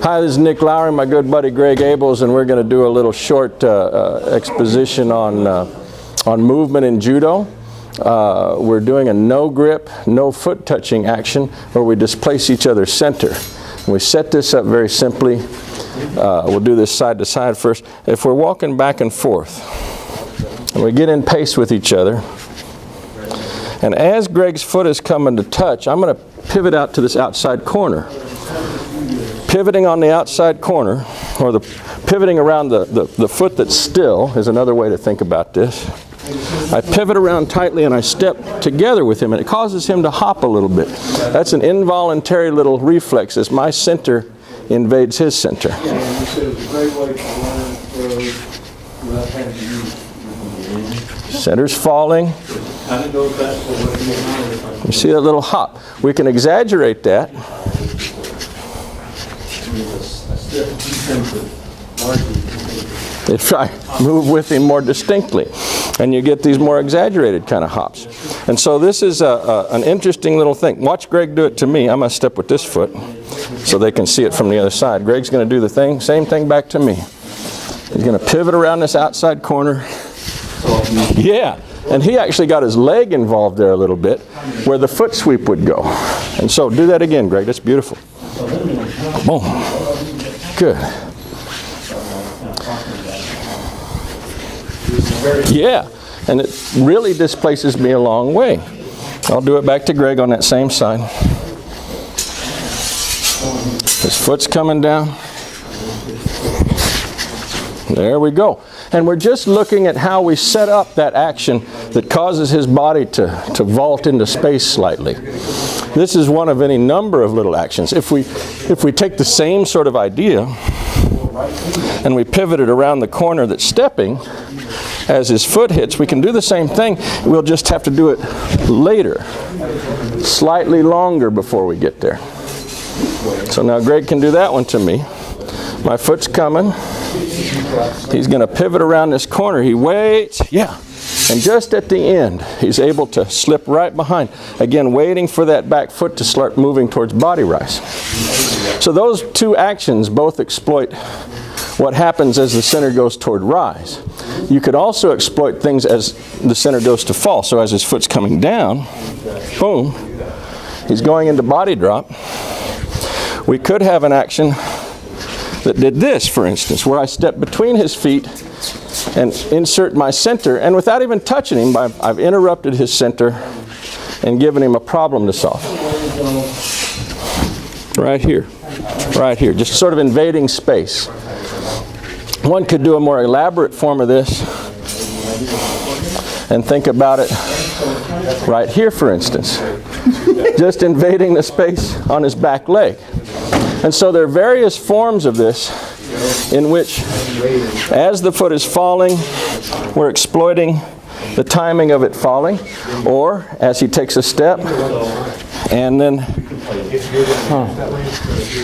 Hi, this is Nick Lowry, my good buddy Greg Abels, and we're going to do a little short exposition on movement in Judo. We're doing a no grip, no foot touching action where we displace each other's center. And we set this up very simply. We'll do this side to side first. If we're walking back and forth, and we get in pace with each other, and as Greg's foot is coming to touch, I'm going to pivot out to this outside corner. Pivoting on the outside corner, or the pivoting around the foot that's still, is another way to think about this. I pivot around tightly and I step together with him, and it causes him to hop a little bit. That's an involuntary little reflex as my center invades his center. Center's falling. You see that little hop? We can exaggerate that. They try move with him more distinctly, and you get these more exaggerated kind of hops. And so this is an interesting little thing. Watch Greg do it to me. I'm going to step with this foot so they can see it from the other side. Greg's going to do the same thing back to me. He's going to pivot around this outside corner. Yeah, and he actually got his leg involved there a little bit where the foot sweep would go. And so do that again, Greg. That's beautiful. Boom. Good. Yeah, and it really displaces me a long way. I'll do it back to Greg on that same side. His foot's coming down. There we go. And we're just looking at how we set up that action that causes his body to vault into space slightly. This is one of any number of little actions. If we take the same sort of idea and we pivot it around the corner that's stepping, as his foot hits, we can do the same thing. We'll just have to do it later, slightly longer before we get there. So now Greg can do that one to me. My foot's coming. He's going to pivot around this corner. He waits. Yeah. And just at the end, he's able to slip right behind. Again, waiting for that back foot to start moving towards body rise. So those two actions both exploit what happens as the center goes toward rise. You could also exploit things as the center goes to fall. So as his foot's coming down, boom, he's going into body drop. We could have an action that did this, for instance, where I step between his feet and insert my center, and without even touching him, I've interrupted his center and given him a problem to solve. Right here, just sort of invading space. One could do a more elaborate form of this and think about it right here, for instance. Just invading the space on his back leg. And so there are various forms of this in which, as the foot is falling, we're exploiting the timing of it falling, or as he takes a step, and then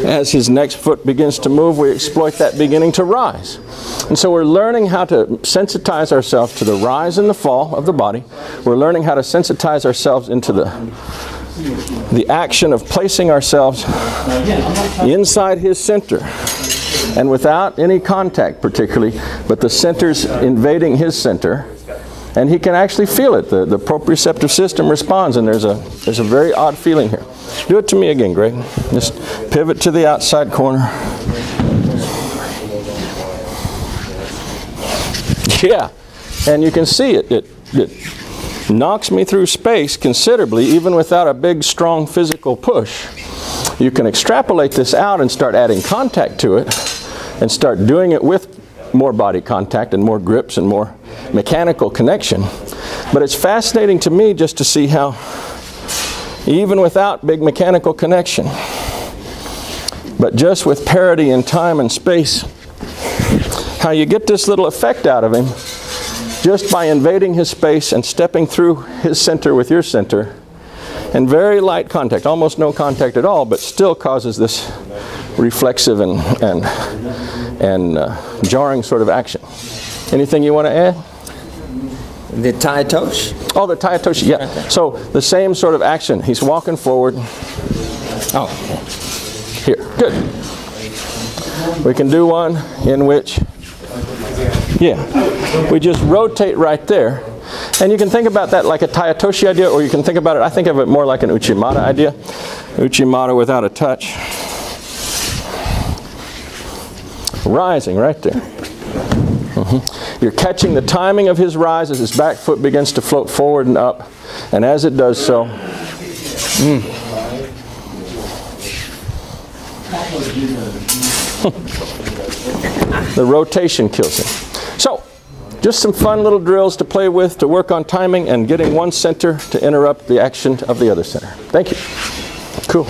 as his next foot begins to move, we exploit that beginning to rise. And so we're learning how to sensitize ourselves to the rise and the fall of the body. We're learning how to sensitize ourselves into the action of placing ourselves inside his center, and without any contact particularly, but the center's invading his center, and he can actually feel it. The proprioceptive system responds, and there's a very odd feeling here. Do it to me again, Greg. Just pivot to the outside corner. Yeah, and you can see it knocks me through space considerably, even without a big, strong physical push. You can extrapolate this out and start adding contact to it, and start doing it with more body contact and more grips and more mechanical connection. But it's fascinating to me just to see how, even without big mechanical connection, but just with parity in time and space, how you get this little effect out of him just by invading his space and stepping through his center with your center, and very light contact, almost no contact at all, but still causes this reflexive and jarring sort of action. Anything you want to add? The Tai Tosh? Oh, the Tai Tosh, yeah. So the same sort of action. He's walking forward. Oh, here, good. We can do one in which, we just rotate right there. And you can think about that like a Taitoshi idea, or you can think about it, I think of it more like an Uchimata idea. Uchimata without a touch. Rising right there. You're catching the timing of his rise as his back foot begins to float forward and up. And as it does so, the rotation kills him. So, just some fun little drills to play with, to work on timing and getting one center to interrupt the action of the other center. Thank you. Cool.